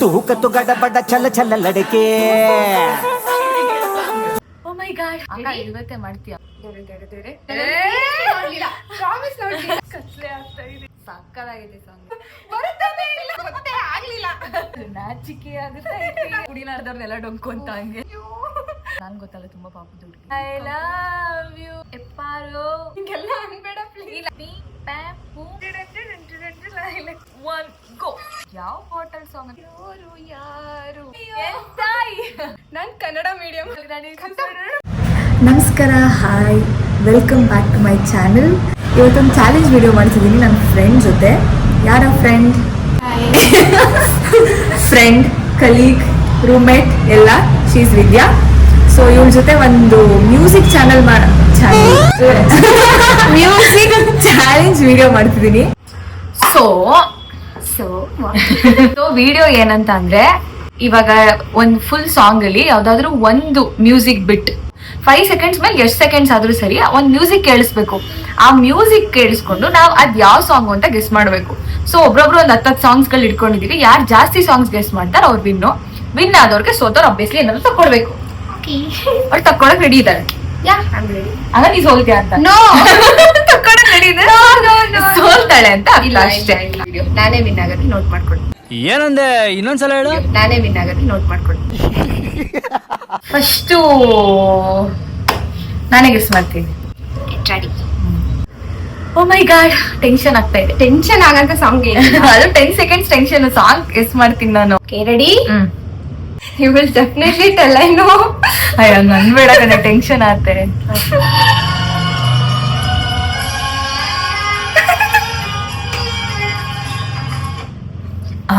तूक तो गड़बड़ छल छल लड़के ಓ ಮೈ ಗಾಡ್ ಅಕ್ಕ ಇವತ್ತೇ ಮಾಡ್ತೀಯ ಕತ್ಲೆ ಆಗ್ತಾ ಇದೆ ಸಕ್ಕದಾಗಿದೆ ಸಾಂಗ್ ನಾಚಿಕೆ ಆಗುತ್ತೆ ಕುಡಿಲಾರ್ದವ್ರನ್ನೆಲ್ಲ ಡೊಂಕೊಂತ ಹಂಗೆ ನಾನ್ ಗೊತ್ತಲ್ಲ ತುಂಬಾ ಪಾಪ ದುಡ್ಡು ಐ ಲವ್ ಯು ಎಪ್ಪಾರು ಹಿಂಗೆಲ್ಲ ಅನ್ಬೇಡ ಪ್ಲೀಸ್ ಒನ್ ಗೋ ಯಾವ ಹೋಟೆಲ್ ಸಾಂಗ್ ಯಾರು ನಾನ್ ಕನ್ನಡ ಮೀಡಿಯಂ ನಮಸ್ಕಾರ, hi, welcome back to my channel. ಇವತ್ತೊಂದು ಚಾಲೆಂಜ್ ವಿಡಿಯೋ ಮಾಡ್ತಿದ್ದೀನಿ ನನ್ನ ಫ್ರೆಂಡ್ ಜೊತೆ. ಯಾರ ಫ್ರೆಂಡ್? ಫ್ರೆಂಡ್, ಕಲೀಗ್, ರೂಮ್ಮೇಟ್ ಎಲ್ಲ. She is Vidya. ಸೊ ಇವಳ ಜೊತೆ ಒಂದು ಮ್ಯೂಸಿಕ್ ಮ್ಯೂಸಿಕ್ ಚಾಲೆಂಜ್ ವಿಡಿಯೋ ಮಾಡ್ತಿದ್ದೀನಿ. ಸೊ ವಿಡಿಯೋ ಏನಂತ ಅಂದ್ರೆ, ಇವಾಗ ಒಂದು ಫುಲ್ ಸಾಂಗ್ ಅಲ್ಲಿ ಯಾವ್ದಾದ್ರು ಒಂದು ಮ್ಯೂಸಿಕ್ ಬಿಟ್ 5 ಸೆಕೆಂಡ್ಸ್ ಮೇಲೆ ಎಷ್ಟು ಸೆಕೆಂಡ್ಸ್ ಆದ್ರೂ ಸರಿ ಒಂದ್ ಮ್ಯೂಸಿಕ್ ಕೇಳಿಸ್ಬೇಕು. ಆ ಮ್ಯೂಸಿಕ್ ಕೇಳಿಸ್ಕೊಂಡು ನಾವು ಅದ್ ಯಾವ ಸಾಂಗ್ ಅಂತ ಗೆಸ್ ಮಾಡ್ಬೇಕು. ಸೊ ಒಬ್ರೊಬ್ರು ಒಂದ್ 10 ಸಾಂಗ್ಸ್ ಗಳು ಇಟ್ಕೊಂಡಿದೀವಿ. ಯಾರು ಜಾಸ್ತಿ ಸಾಂಗ್ಸ್ ಗೆಸ್ ಮಾಡ್ತಾರ ಅವ್ರು ವಿನ್ ಆದವ್ರಿಗೆ ಸೋತವ್ರು ಅಬ್ವಿಯಸ್ಲಿ ಏನಾದ್ರು ತಕೊಡ್ಬೇಕು. ಅವ್ರು ತಕ್ಕೊಳಕ್ ರೆಡಿ ಇದ್ದಾರೆ. ಆಗ ನೀ ಸೋಲ್ತೀಯ ಅಂತ ತಕ್ಕೊಳಕ್ ರೆಡಿ ಇದೆ, ಸೋಲ್ತಾಳೆ ಅಂತ ಇಲ್ಲ ಅಷ್ಟೇ. ನಾನೇ ವಿನ್ ಆಗತ್ತೆ ನೋಟ್ ಮಾಡ್ಕೊಂಡು. ಏನಂದೆ ಇನ್ನೊಂದ್ಸಲ ಹೇಳು. ನಾನೇ ವಿನ್ ಆಗತ್ತೆ ನೋಟ್ ಮಾಡ್ಕೊಂಡು. ಫಸ್ಟು ನಾನೇ ಗೆಸ್ ಮಾಡ್ತೀನಿ. ಓ ಮೈ ಗಾಡ್, ಟೆನ್ಷನ್ ಆಗ್ತಾ ಇದೆ. ಟೆನ್ಷನ್ ಆಗಂತ ಸಾಂಗ್ ಅದು 10 ಸೆಕೆಂಡ್ಸ್ ಟೆನ್ಷನ್. ಸಾಂಗ್ ಗೆಸ್ ಮಾಡ್ತೀನಿ ನಾನು. Ready? You will definitely tell. I know. ಅಯ್ಯೋ ನನ್ ಬೇಡ ಕಣೆ, ಟೆನ್ಷನ್ ಆಗುತ್ತೆ.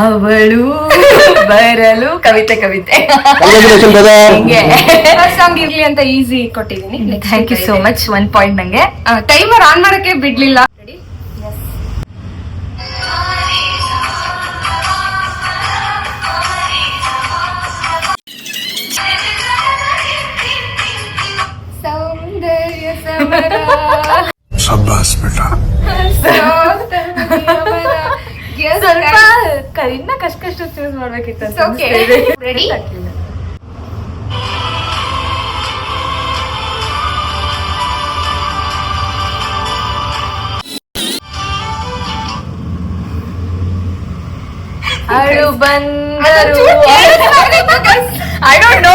ಅವಳು ಬರಲು ಕವಿತೆ ಹಿಂಗೆ ಸಾಂಗ್ ಇರ್ಲಿ ಅಂತ ಈಸಿ ಕೊಟ್ಟಿದ್ದೀನಿ. Thank you so much. 1 point ನಂಗೆ. ಟೈಮರ್ ಆನ್ ಮಾಡಕ್ಕೆ ಬಿಡ್ಲಿಲ್ಲ. ರೆಡಿ? ಸೌಂದರ್ಯ ಸಮರ. ಶಾಬಾಸ್ ಬೇಟಾ. ಸ್ವಲ್ಪ ಇನ್ನ ಕಷ್ಟ ಚೂಸ್ ಮಾಡ್ಬೇಕಿತ್ತು. ರೆಡಿ? ಅಳು ಬಂದರು. I don't know.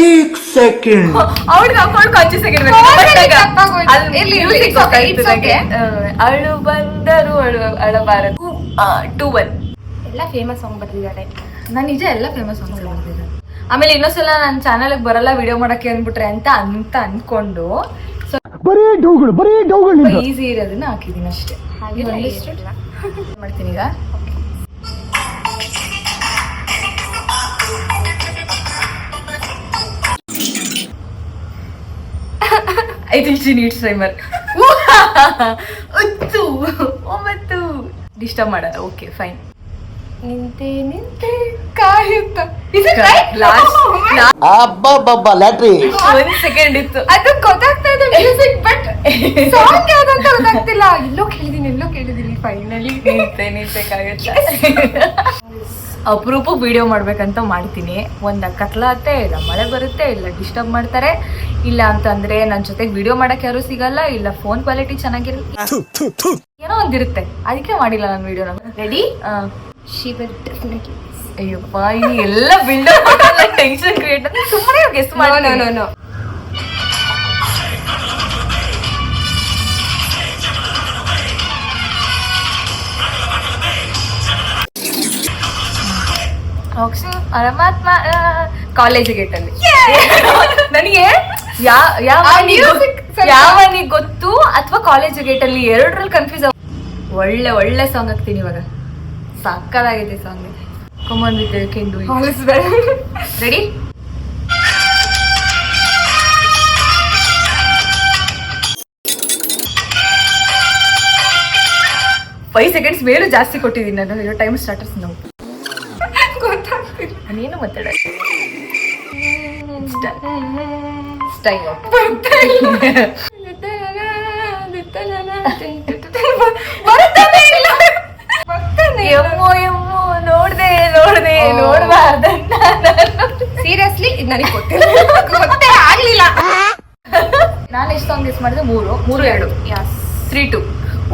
1 ಸೆಕೆಂಡ್ ಅವ್ಳಿಗೆ ಅಕೌಂಟ್ 5 ಸೆಕೆಂಡ್ ಅಳು ಬಂದರು ಅಳಬಾರದು. 2-1 ಎಲ್ಲ ಫೇಮಸ್ ಸಾಂಗ್ ಬರ್ತಿದ್ದಾರೆ. ನಾನು ನಿಜ ಎಲ್ಲ ಫೇಮಸ್ ಸಾಂಗ್ಸ್ ಬರ್ತಿದ್ದಾರೆ. ಆಮೇಲೆ ಇನ್ನೊಂದ್ಸಲ ನನ್ನ ಚಾನಲ್ಗೆ ಬರಲ್ಲ ವಿಡಿಯೋ ಮಾಡಕ್ಕೆ ಅಂದ್ಬಿಟ್ರೆ ಅಂತ ಅನ್ಕೊಂಡು ಈಸಿ ಇರೋದನ್ನ ಹಾಕಿದೀನಿ ಅಷ್ಟೇ. ಹಾಗೆ ಮಾಡ್ತೀನಿ ಈಗ. I think she needs timer. 9 disturb ಮಾಡ. Okay fine. ನಿಂತೆ ಕಾಯುತ್ತ. Is it right? ಲಾಸ್ಟ್ ಅಬ್ಬಬ್ಬಬ್ಬ ಲ್ಯಾಟ್ರಿ. 1 ಸೆಕೆಂಡ್ ಇತ್ತು. ಅದು ಗೊತ್ತಾಗ್ತಾ ಇದೆ ಮ್ಯೂಸಿಕ್, ಬಟ್ ಸಾಂಗ್ ಯಾವ್ದಂತ ಗೊತ್ತಾಗ್ತಿಲ್ಲ. ಎಲ್ಲೋ ಕೇಳಿದೀನಿ ಫೈನಲಿ. ನಿಂತೆ ಕಾಯುತ್ತ. ಅಪರೂಪ ವಿಡಿಯೋ ಮಾಡ್ಬೇಕಂತ ಮಾಡ್ತೀನಿ. ಒಂದ ಕತ್ಲಾತೆ, ಇಲ್ಲ ಮಳೆ ಬರುತ್ತೆ, ಇಲ್ಲ ಡಿಸ್ಟರ್ಬ್ ಮಾಡ್ತಾರೆ, ಇಲ್ಲ ಅಂತಂದ್ರೆ ನನ್ನ ಜೊತೆಗೆ ವಿಡಿಯೋ ಮಾಡಕ್ ಯಾರು ಸಿಗಲ್ಲ, ಇಲ್ಲ ಫೋನ್ ಕ್ವಾಲಿಟಿ ಚೆನ್ನಾಗಿರಲ್ಲ, ಏನೋ ಒಂದಿರುತ್ತೆ. ಅದಕ್ಕೆ ಮಾಡಿಲ್ಲ ನಾನು ವಿಡಿಯೋನ. ರೆಡಿ? ಅಯ್ಯಪ್ಪ, ಎಲ್ಲ ಬಿಲ್ಡಪ್ ಟೆನ್ಷನ್ ಕ್ರಿಯೇಟ್ ಅಂದ್ರೆ ಸುಮ್ಮನೆ ಗೆಸ್ ಮಾಡಿ. ಪರಮಾತ್ಮ ಕಾಲೇಜ್ ಗೇಟ್ ಅಲ್ಲಿ. ನನಗೆ ಯಾವನಿಗೆ ಗೊತ್ತು ಅಥವಾ ಕಾಲೇಜ್ ಗೇಟ್ ಅಲ್ಲಿ ಎರಡರಲ್ಲಿ ಕನ್ಫ್ಯೂಸ್. ಒಳ್ಳೆ ಸಾಂಗ್ ಹಾಕ್ತೀನಿ ಇವಾಗ. ಸಕ್ಕದಾಗಿದೆ song. Come on with can do it. Ready? Five seconds ಮೇಲೂ ಜಾಸ್ತಿ ಕೊಟ್ಟಿದ್ದೀನಿ ನಾನು. ಟೈಮ್ ಸ್ಟಾರ್ಟರ್ಸ್ ನಾವು ನೀನು ಮಾತಾಡ. ಎಮ್ಮೋ ನೋಡ್ಬಾರ್ದನ್ನ ಸೀರಿಯಸ್ಲಿ ಇದು ನನಗೆ ಗೊತ್ತೇ ಆಗ್ಲಿಲ್ಲ. ನಾನು ಎಷ್ಟು ಸಾಂಗ್ ಗೆಸ್ ಮಾಡಿದೆ? 3-2. 3-2.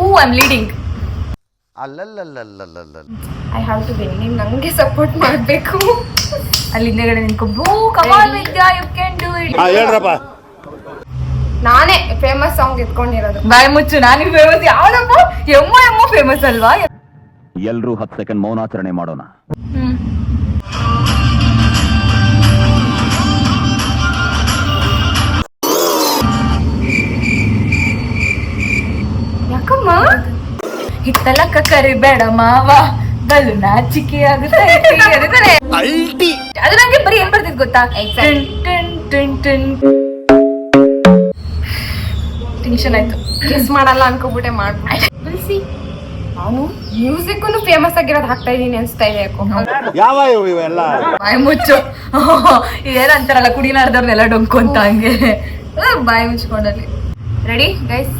I am leading. I have to win. ನೀನ್ ನಂಗೆ ಸಪೋರ್ಟ್ ಮಾಡ್ಬೇಕು. ಅಲ್ಲಿ ಹಿಂದೆಗಡೆ ನಿಂತ್ಕೊಂಡು ಕಮಾಲ್ Vidya, you can do it. ಹೇಳ್ರಪ್ಪ. ನಾನೇ ಫೇಮಸ್ ಸಾಂಗ್ ಎತ್ಕೊಂಡಿರೋದು. ಬಾಯ್ ಮುಚ್ಚು. ನಾನು ಫೇಮಸ್ ಯಾವ್ದಪ್ಪ? ಎಮ್ಮೋ ಫೇಮಸ್ ಅಲ್ವಾ? ಎಲ್ರೂ 10 ಸೆಕೆಂಡ್ ಮೌನಾಚರಣೆ ಮಾಡೋಣ. ಯಾಕಮ್ಮ ಹಿತ್ತಲಕ್ಕ ಕರಿಬೇಡ ಮಾವ, ಬಲು ನಾಚಿಕೆ ಆಗುತ್ತೆ. ಅದು ನಂಗೆ ಬರೀ ಏನ್ ಬರ್ತಿದ್ ಗೊತ್ತಾ? ಟೆನ್ಷನ್ ಆಯ್ತು. ಗೆಸ್ ಮಾಡಲ್ಲ ಅನ್ಕೋಬಿಟ್ಟೆ ಮಾಡ್ಬಿಟ್ಟು. ನಾನು ಮ್ಯೂಸಿಕ್ ಫೇಮಸ್ ಆಗಿರೋದು ಹಾಕ್ತಾ ಇದೀನಿ ಅನ್ಸ್ತಾ ಇದೆ ಯಾಕೋ. ಯಾವ ಇವೆಲ್ಲ ಬಾಯಿ ಮುಚ್ಚು. ಇದೇನಂತಾರಲ್ಲ ಕುಡಿನಾರ್ದವ್ರನ್ನೆಲ್ಲ ಡೊಂಕು ಅಂತ, ಹಂಗೆ ಬಾಯಿ ಮುಚ್ಕೊಂಡಲ್ಲಿ. Ready guys?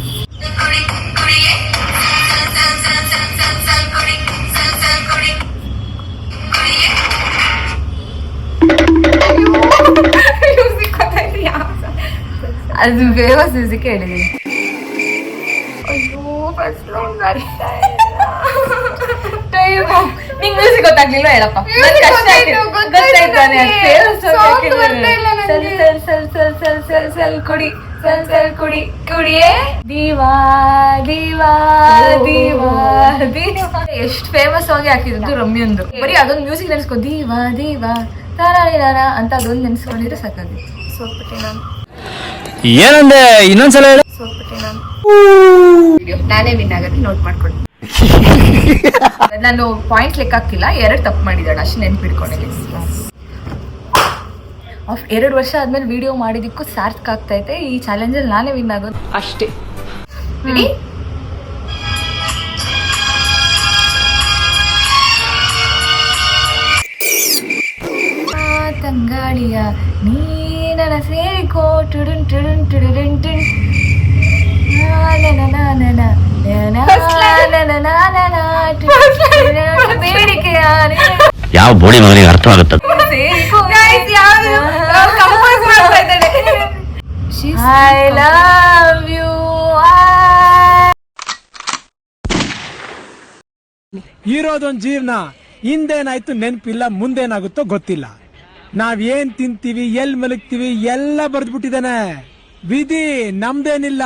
ಮ್ಯೂಸಿಕ್ ಗೊತ್ತಾಯ್ತು ಯಾವ ಅದು ಫೇಮಸ್ ಮ್ಯೂಸಿಕ್ ಹೇಳಿದೀನಿ. ಅಯ್ಯೋ ಫಸ್ಟ್ ರೌಂಡ್ ಬರ್ತಾ ನಿಂಗ್ ಮ್ಯೂಸಿಕ್ ಗೊತ್ತಾಗ್ಲಿಲ್ಲ ಹೇಳಪ್ಪ. ಕುಡಿ ಕುಡಿ ಕುಡಿಯೇ ದೀವಾ ದೀವಾ ದೀವಾ ದೀವಾ. ಎಷ್ಟು ಫೇಮಸ್ ಆಗಿ ಹಾಕಿದ್ದು ರಮ್ಯಂದು. ಬರೀ ಅದೊಂದು ಮ್ಯೂಸಿಕ್ ನೆನ್ಸ್ಕೊ, ದೀವಾ ದೀವಾ ತಾರ ಅಂತ ಅದೊಂದು ನೆನ್ಸ್ಕೊಂಡಿದ್ರೆ ಸಾಕಾಗಿ. ಸೋತ್ಬಿಟ್ಟೆ ನಾನು. ಏನಂದೆ? ಇನ್ನೊಂದ್ಸಲ ಹೇಳು. ಸೋತ್ಬಿಟ್ಟೆ ನಾನು. ನಾನೇ ವಿನ್ ಆಗತ್ತೆ, ನೋಟ್ ಮಾಡ್ಕೊಂಡು. ನಾನು ಪಾಯಿಂಟ್ ಲೆಕ್ಕ ಹಾಕ್ತಿಲ್ಲ, 2 ತಪ್ಪು ಮಾಡಿದಾಳೆ ಅಷ್ಟು ನೆನ್ಪಿಡ್ಕೊಂಡಿದ್ದೆ. 2 ವರ್ಷ ಆದ್ಮೇಲೆ ವಿಡಿಯೋ ಮಾಡಿದಕ್ಕೂ ಸಾರ್ಥಕ ಆಗ್ತಾ ಐತೆ. ಈ ಚಾಲೆಂಜ್ ಅಲ್ಲಿ ನಾನೇ ವಿನ್ ಆಗೋದು ಅಷ್ಟೇ. ರೆಡಿ? ತಂಗಾಳಿಯ ನೀ ನನ್ನ ಸೇರಿಕೋ ಟುಡುನ್ ಟುಡುನ್ ಟುಡುನ್ ಟುನ್ ಬೇಡಿಕೆಯ ಯಾವ ಬೋಡಿ ಮಗನಿಗೆ ಅರ್ಥವಾಗುತ್ತದೆ? I love you. ಇರೋದೊಂದ್ ಜೀವನ, ಹಿಂದೇನಾಯ್ತು ನೆನ್ಪಿಲ್ಲ, ಮುಂದೇನಾಗುತ್ತೋ ಗೊತ್ತಿಲ್ಲ. ನಾವ್ ಏನ್ ತಿಂತೀವಿ, ಎಲ್ ಮಲಗ್ತೀವಿ ಎಲ್ಲ ಬರ್ದ್ಬಿಟ್ಟಿದಾನೆ. ವಿಧಿ ನಮ್ದೇನಿಲ್ಲ.